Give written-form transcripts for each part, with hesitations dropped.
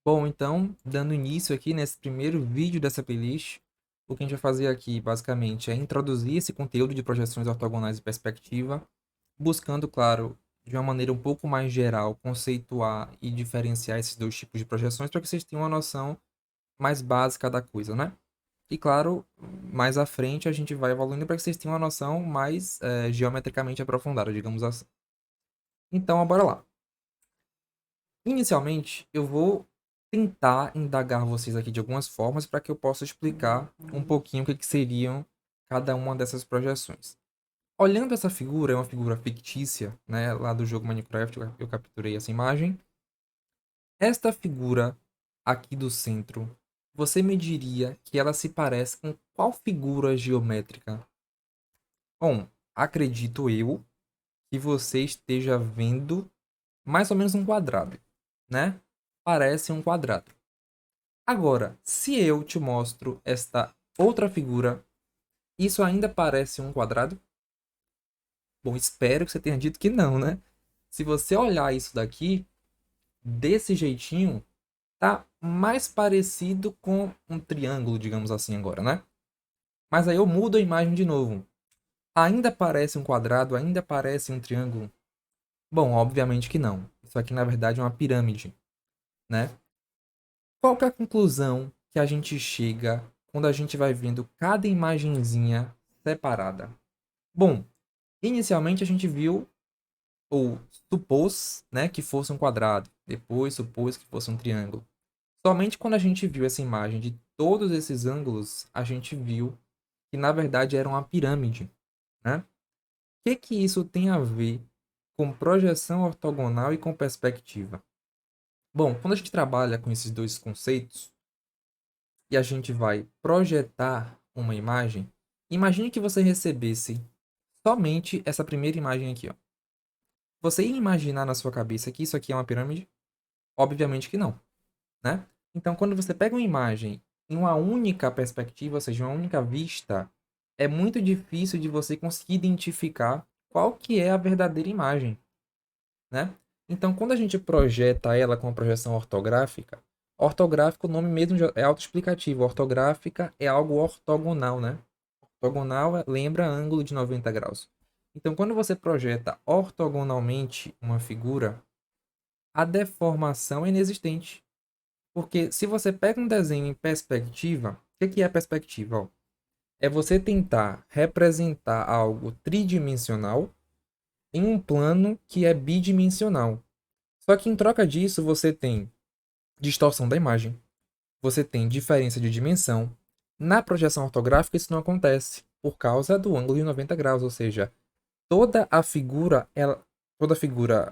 Bom, então, dando início aqui nesse primeiro vídeo dessa playlist, o que a gente vai fazer aqui, basicamente, é introduzir esse conteúdo de projeções ortogonais e perspectiva, buscando, claro, de uma maneira um pouco mais geral, conceituar e diferenciar esses dois tipos de projeções para que vocês tenham uma noção mais básica da coisa, né? E, claro, mais à frente a gente vai evoluindo para que vocês tenham uma noção mais geometricamente aprofundada, digamos assim. Então, bora lá. Inicialmente, eu vou tentar indagar vocês aqui de algumas formas para que eu possa explicar um pouquinho o que seriam cada uma dessas projeções. Olhando essa figura, é uma figura fictícia, né, lá do jogo Minecraft, eu capturei essa imagem. Esta figura aqui do centro, você me diria que ela se parece com qual figura geométrica? Bom, acredito eu que você esteja vendo mais ou menos um quadrado, né? Parece um quadrado. Agora, se eu te mostro esta outra figura, isso ainda parece um quadrado? Bom, espero que você tenha dito que não, né? Se você olhar isso daqui, desse jeitinho, tá mais parecido com um triângulo, digamos assim agora, né? Mas aí eu mudo a imagem de novo. Ainda parece um quadrado? Ainda parece um triângulo? Bom, obviamente que não. Isso aqui, na verdade, é uma pirâmide, né? Qual que é a conclusão que a gente chega quando a gente vai vendo cada imagenzinha separada? Bom, inicialmente a gente viu ou supôs, né, que fosse um quadrado, depois supôs que fosse um triângulo. Somente quando a gente viu essa imagem de todos esses ângulos, a gente viu que na verdade era uma pirâmide, né? O que isso tem a ver com projeção ortogonal e com perspectiva? Bom, quando a gente trabalha com esses dois conceitos, e a gente vai projetar uma imagem, imagine que você recebesse somente essa primeira imagem aqui, ó. Você ia imaginar na sua cabeça que isso aqui é uma pirâmide? Obviamente que não, né? Então, quando você pega uma imagem em uma única perspectiva, ou seja, uma única vista, é muito difícil de você conseguir identificar qual que é a verdadeira imagem, né? Então, quando a gente projeta ela com a projeção ortográfica, ortográfico, o nome mesmo é autoexplicativo. Ortográfica é algo ortogonal, né? Ortogonal lembra ângulo de 90 graus. Então, quando você projeta ortogonalmente uma figura, a deformação é inexistente. Porque se você pega um desenho em perspectiva, o que é perspectiva? Ó, é você tentar representar algo tridimensional em um plano que é bidimensional. Só que em troca disso, você tem distorção da imagem, você tem diferença de dimensão. Na projeção ortográfica, isso não acontece por causa do ângulo de 90 graus, ou seja, toda a figura,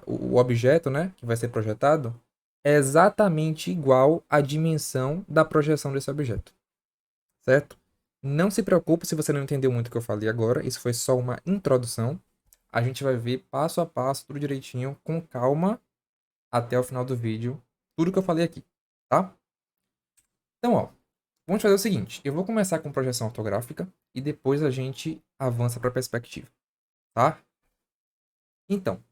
o objeto, né, que vai ser projetado, é exatamente igual à dimensão da projeção desse objeto, certo? Não se preocupe se você não entendeu muito o que eu falei agora, isso foi só uma introdução. A gente vai ver passo a passo, tudo direitinho, com calma, até o final do vídeo, tudo que eu falei aqui, tá? Então, ó, vamos fazer o seguinte, eu vou começar com projeção ortográfica e depois a gente avança para perspectiva, tá? Então,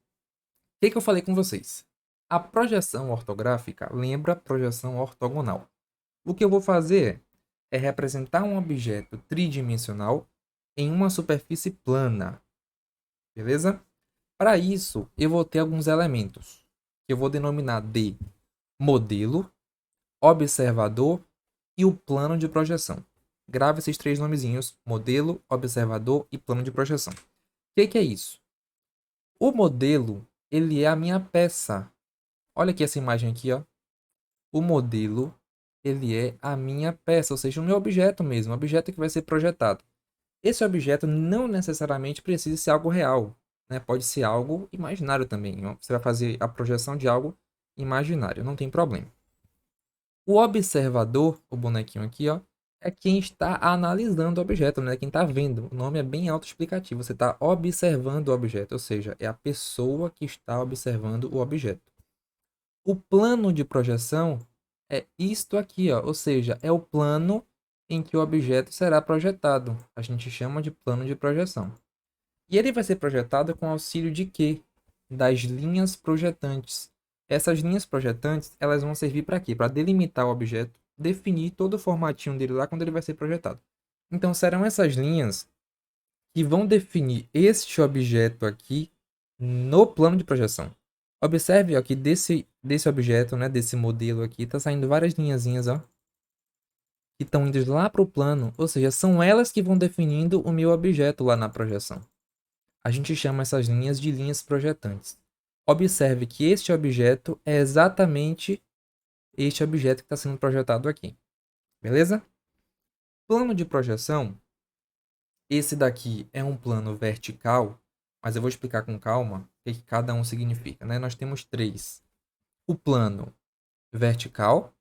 que eu falei com vocês? A projeção ortográfica lembra projeção ortogonal. O que eu vou fazer é representar um objeto tridimensional em uma superfície plana, beleza? Para isso, eu vou ter alguns elementos que eu vou denominar de modelo, observador e o plano de projeção. Grave esses três nomezinhos: modelo, observador e plano de projeção. O que é isso? O modelo, ele é a minha peça. Olha aqui essa imagem aqui, ó. O modelo, ele é a minha peça, ou seja, o meu objeto mesmo, o objeto que vai ser projetado. Esse objeto não necessariamente precisa ser algo real, né? Pode ser algo imaginário também. Você vai fazer a projeção de algo imaginário, não tem problema. O observador, o bonequinho aqui, ó, é quem está analisando o objeto, né? Quem está vendo. O nome é bem autoexplicativo. Você está observando o objeto, ou seja, é a pessoa que está observando o objeto. O plano de projeção é isto aqui, ó, ou seja, é o plano em que o objeto será projetado. A gente chama de plano de projeção. E ele vai ser projetado com auxílio de quê? Das linhas projetantes. Essas linhas projetantes, elas vão servir para quê? Para delimitar o objeto, definir todo o formatinho dele lá quando ele vai ser projetado. Então, serão essas linhas que vão definir este objeto aqui no plano de projeção. Observe ó, que desse objeto, né, desse modelo aqui, está saindo várias linhazinhas, ó, que estão indo lá para o plano, ou seja, são elas que vão definindo o meu objeto lá na projeção. A gente chama essas linhas de linhas projetantes. Observe que este objeto é exatamente este objeto que está sendo projetado aqui. Beleza? Plano de projeção. Esse daqui é um plano vertical, mas eu vou explicar com calma o que cada um significa, né? Nós temos três. O plano vertical,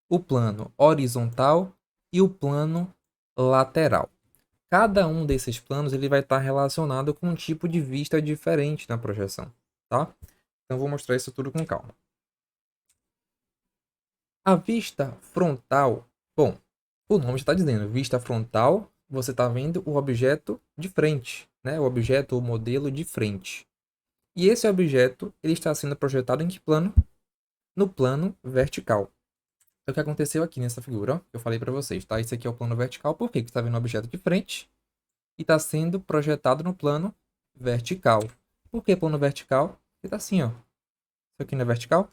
o plano horizontal e o plano lateral. Cada um desses planos ele vai estar relacionado com um tipo de vista diferente na projeção, tá? Então vou mostrar isso tudo com calma. A vista frontal, bom, o nome já está dizendo, vista frontal, você está vendo o objeto de frente, né? O objeto ou modelo de frente. E esse objeto ele está sendo projetado em que plano? No plano vertical. É o que aconteceu aqui nessa figura, ó, que eu falei para vocês, tá? Esse aqui é o plano vertical, por quê? Porque você está vendo o objeto de frente e está sendo projetado no plano vertical. Por que plano vertical? Porque está assim, ó. Isso aqui não é vertical?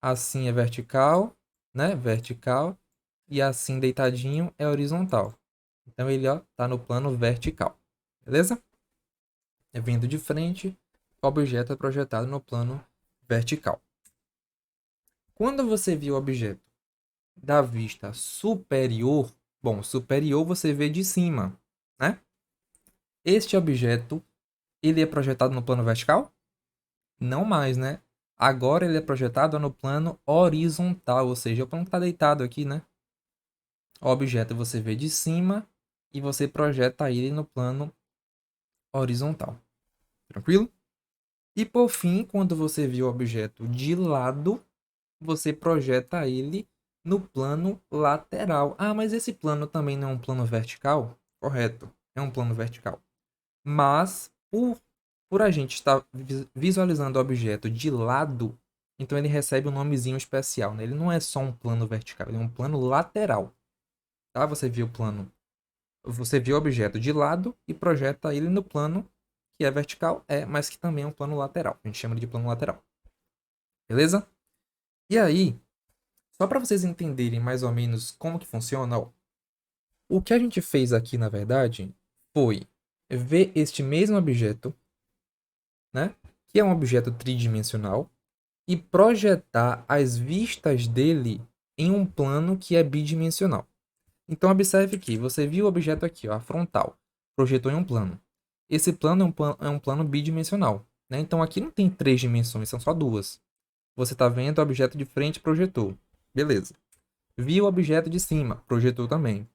Assim é vertical, né? Vertical. E assim deitadinho é horizontal. Então ele, ó, tá no plano vertical. Beleza? É vindo de frente, o objeto é projetado no plano vertical. Quando você vê o objeto da vista superior, bom, superior você vê de cima, né? Este objeto, ele é projetado no plano vertical? Não mais, né? Agora ele é projetado no plano horizontal, ou seja, o plano que está deitado aqui, né? O objeto você vê de cima e você projeta ele no plano horizontal. Tranquilo? E por fim, quando você vê o objeto de lado, você projeta ele no plano lateral. Ah, mas esse plano também não é um plano vertical? Correto, é um plano vertical. Mas, por a gente estar visualizando o objeto de lado, então ele recebe um nomezinho especial, né? Ele não é só um plano vertical, ele é um plano lateral. Tá? Você vê o objeto de lado e projeta ele no plano que é vertical, mas que também é um plano lateral. A gente chama de plano lateral. Beleza? E aí, só para vocês entenderem mais ou menos como que funciona, ó, o que a gente fez aqui, na verdade, foi ver este mesmo objeto, né, que é um objeto tridimensional, e projetar as vistas dele em um plano que é bidimensional. Então, observe que você viu o objeto aqui, ó, a frontal, projetou em um plano. Esse plano é um plano bidimensional, né? Então, aqui não tem três dimensões, são só duas. Você está vendo o objeto de frente, projetou. Beleza. Viu o objeto de cima, projetou também.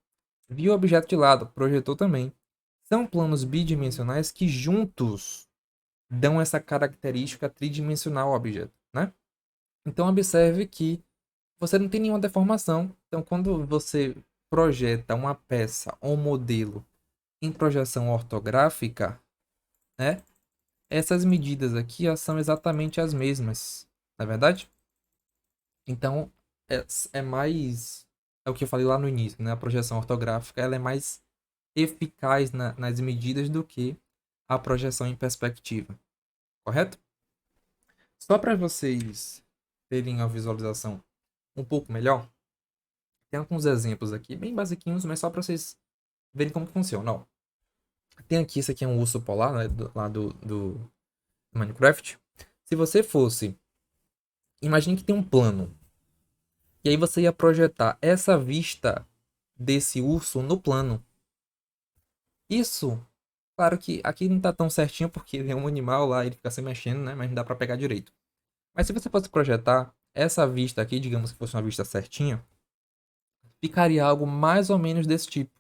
Viu o objeto de lado, projetou também. São planos bidimensionais que juntos dão essa característica tridimensional ao objeto, né? Então, observe que você não tem nenhuma deformação. Então, quando você projeta uma peça ou um modelo em projeção ortográfica, né? Essas medidas aqui ó, são exatamente as mesmas, não é verdade? Então, é mais... É o que eu falei lá no início, né? A projeção ortográfica ela é mais eficaz nas medidas do que a projeção em perspectiva, correto? Só para vocês terem a visualização um pouco melhor, tem alguns exemplos aqui, bem basiquinhos, mas só para vocês verem como funciona. Ó. Tem aqui, esse aqui é um urso polar, né, lá do Minecraft. Se você fosse, imagine que tem um plano, e aí você ia projetar essa vista desse urso no plano. Isso, claro que aqui não tá tão certinho, porque ele é um animal lá, ele fica se mexendo, né, mas não dá para pegar direito. Mas se você fosse projetar essa vista aqui, digamos que fosse uma vista certinha, ficaria algo mais ou menos desse tipo,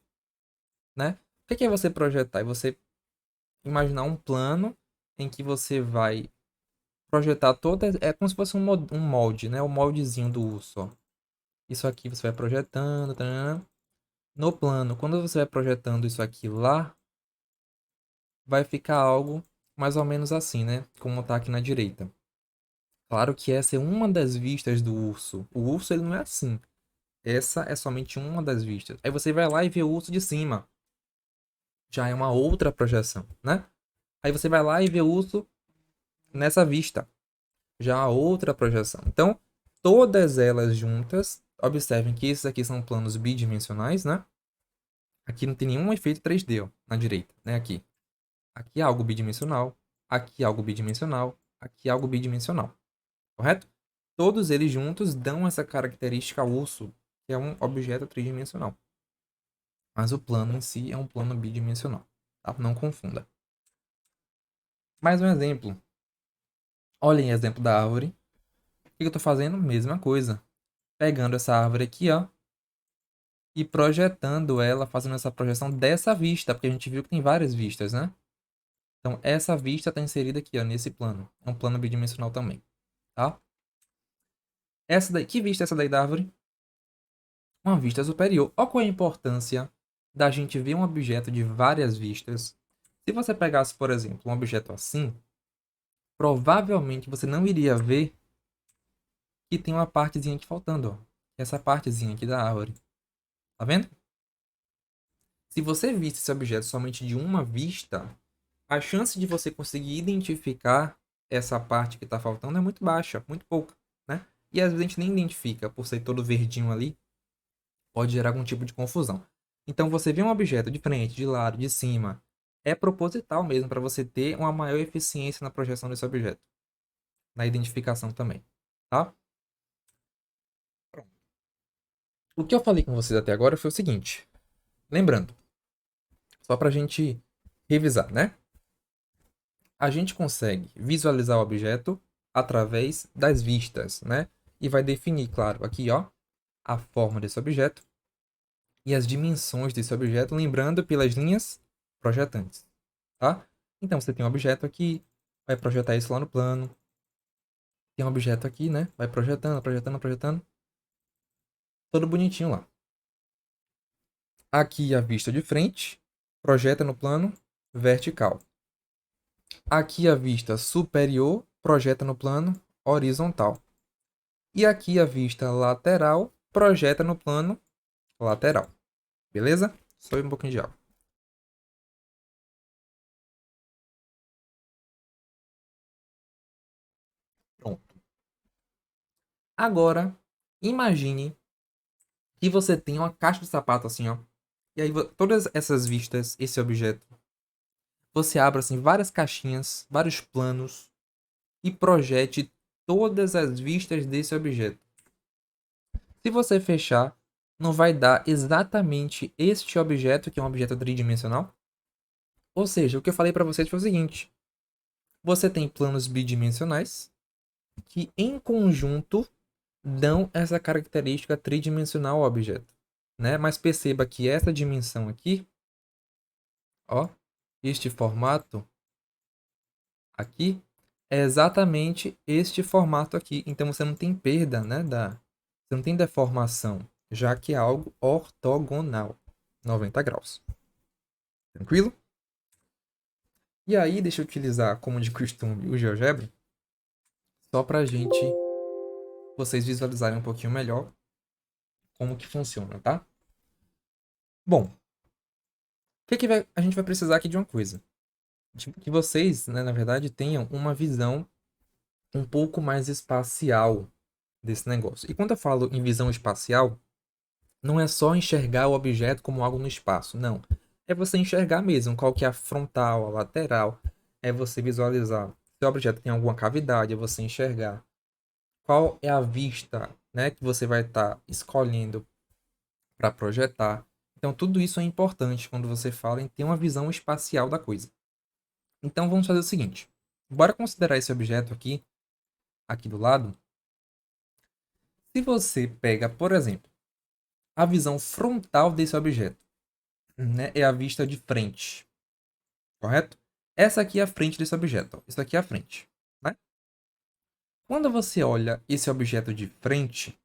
né? O que é você projetar? É você imaginar um plano em que você vai projetar toda... É como se fosse um molde, né? O moldezinho do urso, ó. Isso aqui você vai projetando, tarana. No plano. Quando você vai projetando isso aqui lá, vai ficar algo mais ou menos assim, né? Como tá aqui na direita. Claro que essa é uma das vistas do urso. O urso ele não é assim. Essa é somente uma das vistas. Aí você vai lá e vê o urso de cima. Já é uma outra projeção, né? Aí você vai lá e vê o urso nessa vista. Já é outra projeção. Então, todas elas juntas, observem que esses aqui são planos bidimensionais, né? Aqui não tem nenhum efeito 3D, ó, na direita, né? Aqui. Aqui é algo bidimensional. Aqui é algo bidimensional. Aqui é algo bidimensional. Correto? Todos eles juntos dão essa característica ao urso, que é um objeto tridimensional. Mas o plano em si é um plano bidimensional. Tá? Não confunda. Mais um exemplo. Olhem o exemplo da árvore. O que eu estou fazendo? Mesma coisa. Pegando essa árvore aqui, ó, e projetando ela, fazendo essa projeção dessa vista, porque a gente viu que tem várias vistas, né? Então, essa vista está inserida aqui, ó, nesse plano. É um plano bidimensional também, tá? Essa daí, que vista é essa daí da árvore? Uma vista superior. Olha qual é a importância da gente ver um objeto de várias vistas. Se você pegasse, por exemplo, um objeto assim, provavelmente você não iria ver que tem uma partezinha aqui faltando, ó. Essa partezinha aqui da árvore. Tá vendo? Se você visse esse objeto somente de uma vista, a chance de você conseguir identificar essa parte que está faltando é muito baixa, muito pouca, né? E às vezes a gente nem identifica, por ser todo verdinho ali, pode gerar algum tipo de confusão. Então você vê um objeto de frente, de lado, de cima, é proposital mesmo para você ter uma maior eficiência na projeção desse objeto, na identificação também, tá? O que eu falei com vocês até agora foi o seguinte, lembrando, só para a gente revisar, né? A gente consegue visualizar o objeto através das vistas, né? E vai definir, claro, aqui, ó, a forma desse objeto e as dimensões desse objeto, lembrando pelas linhas projetantes, tá? Então, você tem um objeto aqui, vai projetar isso lá no plano. Tem um objeto aqui, né? Vai projetando, projetando, projetando. Todo bonitinho lá. Aqui a vista de frente, projeta no plano vertical. Aqui a vista superior, projeta no plano horizontal. E aqui a vista lateral, projeta no plano lateral. Beleza? Só um pouquinho de água. Pronto. Agora, imagine que você tem uma caixa de sapato assim, ó. E aí todas essas vistas, esse objeto, você abre assim várias caixinhas, vários planos e projete todas as vistas desse objeto. Se você fechar, não vai dar exatamente este objeto, que é um objeto tridimensional? Ou seja, o que eu falei para vocês foi o seguinte: você tem planos bidimensionais que em conjunto dão essa característica tridimensional ao objeto, né? Mas perceba que essa dimensão aqui, ó, este formato aqui é exatamente este formato aqui. Então você não tem perda, né, você não tem deformação, já que é algo ortogonal, 90 graus. Tranquilo? E aí, deixa eu utilizar, como de costume, o GeoGebra, só para a gente, vocês visualizarem um pouquinho melhor como que funciona, tá? Bom, o a gente vai precisar aqui de uma coisa. Que vocês, né, na verdade, tenham uma visão um pouco mais espacial desse negócio. E quando eu falo em visão espacial, não é só enxergar o objeto como algo no espaço, não. É você enxergar mesmo qual que é a frontal, a lateral. É você visualizar se o objeto tem alguma cavidade, é você enxergar qual é a vista, né, que você vai estar escolhendo para projetar. Então, tudo isso é importante quando você fala em ter uma visão espacial da coisa. Então, vamos fazer o seguinte. Bora considerar esse objeto aqui, aqui do lado. Se você pega, por exemplo, a visão frontal desse objeto, né, é a vista de frente, correto? Essa aqui é a frente desse objeto. Ó. Isso aqui é a frente, né? Quando você olha esse objeto de frente,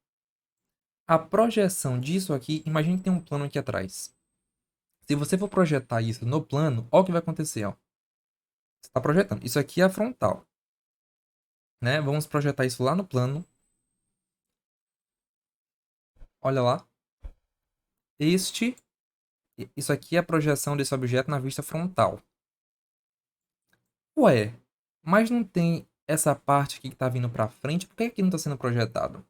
a projeção disso aqui, imagine que tem um plano aqui atrás. Se você for projetar isso no plano, olha o que vai acontecer. Ó. Você está projetando. Isso aqui é a frontal. né? Vamos projetar isso lá no plano. Olha lá. Isso aqui é a projeção desse objeto na vista frontal. Ué, mas não tem essa parte aqui que está vindo para frente? Por que aqui não está sendo projetado?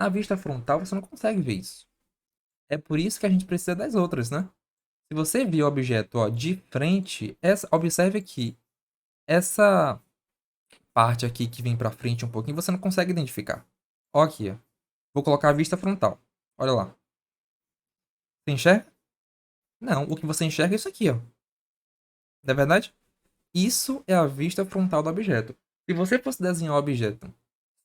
Na vista frontal você não consegue ver isso. É por isso que a gente precisa das outras, né? Se você viu o objeto ó, de frente, observe que essa parte aqui que vem para frente um pouquinho você não consegue identificar. Ó aqui, ó. Vou colocar a vista frontal. Olha lá. Você enxerga? Não, o que você enxerga é isso aqui, ó. Não é verdade? Isso é a vista frontal do objeto. Se você fosse desenhar o objeto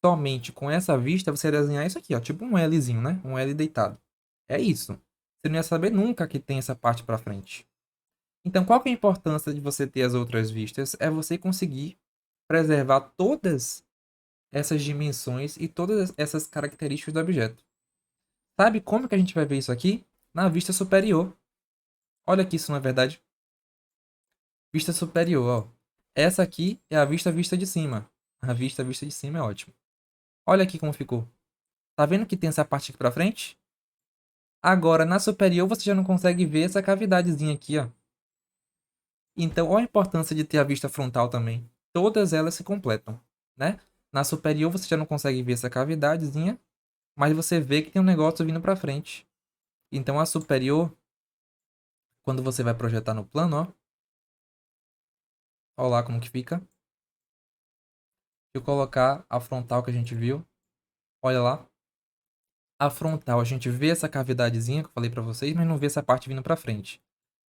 somente com essa vista, você ia desenhar isso aqui, ó, tipo um Lzinho, né? Um L deitado. É isso. Você não ia saber nunca que tem essa parte para frente. Então, qual que é a importância de você ter as outras vistas? É você conseguir preservar todas essas dimensões e todas essas características do objeto. Sabe como que a gente vai ver isso aqui? Na vista superior. Olha aqui, isso não é verdade? Vista superior, ó. Essa aqui é a vista de cima. A vista de cima é ótimo. Olha aqui como ficou. Tá vendo que tem essa parte aqui pra frente? Agora, na superior, você já não consegue ver essa cavidadezinha aqui, ó. Então, olha a importância de ter a vista frontal também. Todas elas se completam, né? Na superior, você já não consegue ver essa cavidadezinha, mas você vê que tem um negócio vindo pra frente. Então, a superior, quando você vai projetar no plano, ó. Olha lá como que fica. Deixa eu colocar a frontal que a gente viu. Olha lá. A frontal, a gente vê essa cavidadezinha que eu falei pra vocês, mas não vê essa parte vindo pra frente.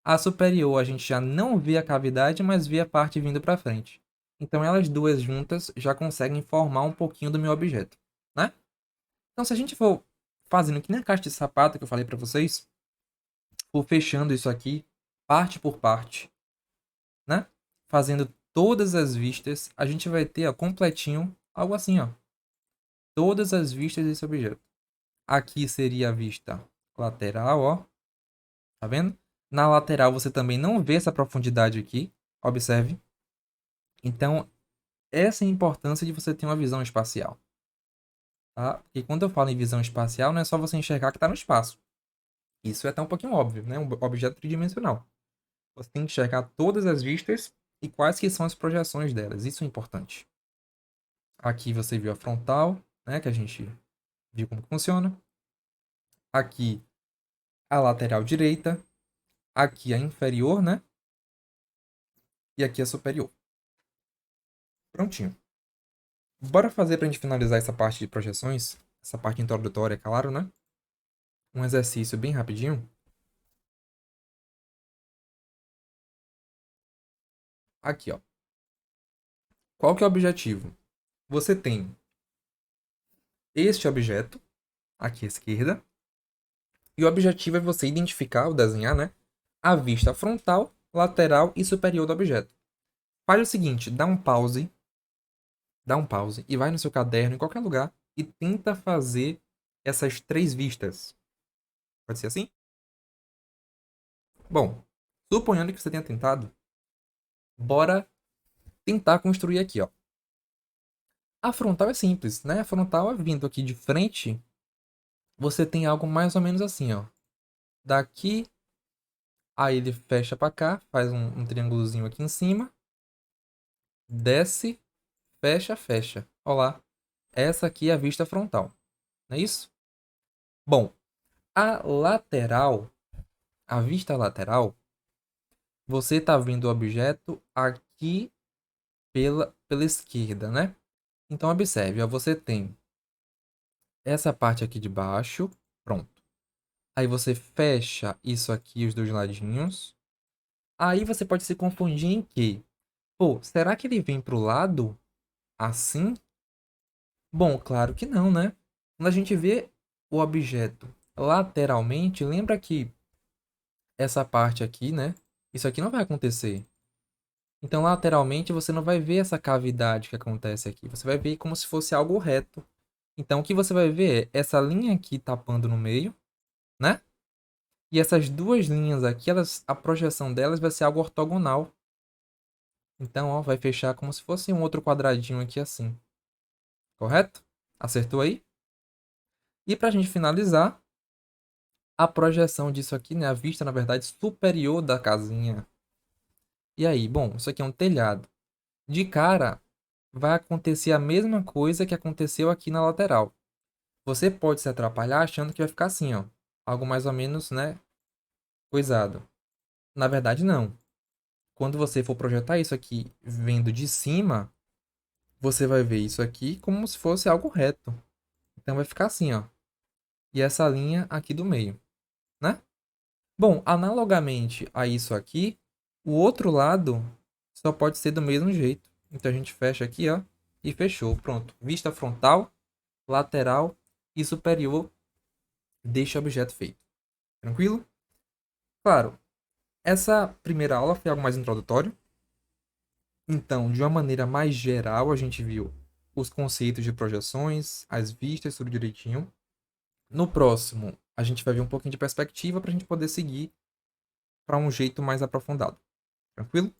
A superior, a gente já não vê a cavidade, mas vê a parte vindo para frente. Então, elas duas juntas já conseguem formar um pouquinho do meu objeto, né? Então, se a gente for fazendo que nem a caixa de sapato que eu falei para vocês, for fechando isso aqui, parte por parte, né? Fazendo todas as vistas, a gente vai ter, ó, completinho, algo assim, ó. Todas as vistas desse objeto. Aqui seria a vista lateral, ó. Tá vendo? Na lateral você também não vê essa profundidade aqui. Observe. Então, essa é a importância de você ter uma visão espacial. Tá? Porque quando eu falo em visão espacial, não é só você enxergar que está no espaço. Isso é até um pouquinho óbvio, né? Um objeto tridimensional. Você tem que enxergar todas as vistas e quais que são as projeções delas. Isso é importante. Aqui você viu a frontal, né? Que a gente viu como funciona. Aqui a lateral direita. Aqui a inferior, né? E aqui a superior. Prontinho. Bora fazer para a gente finalizar essa parte de projeções. Essa parte introdutória, claro, né? Um exercício bem rapidinho. Aqui, ó. Qual que é o objetivo? Você tem este objeto, aqui à esquerda, e o objetivo é você identificar ou desenhar, né, a vista frontal, lateral e superior do objeto. Faz o seguinte, dá um pause e vai no seu caderno, em qualquer lugar, e tenta fazer essas três vistas. Pode ser assim? Bom, suponhando que você tenha tentado, bora tentar construir aqui, ó. A frontal é simples, né? A frontal é vindo aqui de frente, você tem algo mais ou menos assim, ó. Daqui, aí ele fecha pra cá, faz um triângulozinho aqui em cima, desce, fecha, fecha. Olha lá, essa aqui é a vista frontal, não é isso? Bom, a lateral, a vista lateral, você tá vendo o objeto aqui pela esquerda, né? Então observe, ó, você tem essa parte aqui de baixo, pronto. Aí você fecha isso aqui, os dois ladinhos. Aí você pode se confundir em que, pô, será que ele vem pro lado assim? Bom, claro que não, né? Quando a gente vê o objeto lateralmente, lembra que essa parte aqui, né? Isso aqui não vai acontecer. Então, lateralmente, você não vai ver essa cavidade que acontece aqui. Você vai ver como se fosse algo reto. Então, o que você vai ver é essa linha aqui tapando no meio, né? E essas duas linhas aqui, a projeção delas vai ser algo ortogonal. Então, ó, vai fechar como se fosse um outro quadradinho aqui assim. correto? Acertou aí? E para a gente finalizar, a projeção disso aqui, né? A vista, na verdade, superior da casinha. E aí, bom, isso aqui é um telhado. De cara, vai acontecer a mesma coisa que aconteceu aqui na lateral. Você pode se atrapalhar achando que vai ficar assim, ó. Algo mais ou menos, né? Coisado. Na verdade, não. Quando você for projetar isso aqui vendo de cima, você vai ver isso aqui como se fosse algo reto. Então vai ficar assim, ó. E essa linha aqui do meio, né? Bom, analogamente a isso aqui, o outro lado só pode ser do mesmo jeito. Então a gente fecha aqui, ó, e fechou. Pronto. Vista frontal, lateral e superior deste objeto feito. Tranquilo? Claro, essa primeira aula foi algo mais introdutório. Então, de uma maneira mais geral, a gente viu os conceitos de projeções, as vistas, tudo direitinho. No próximo, a gente vai ver um pouquinho de perspectiva para a gente poder seguir para um jeito mais aprofundado. Tranquilo?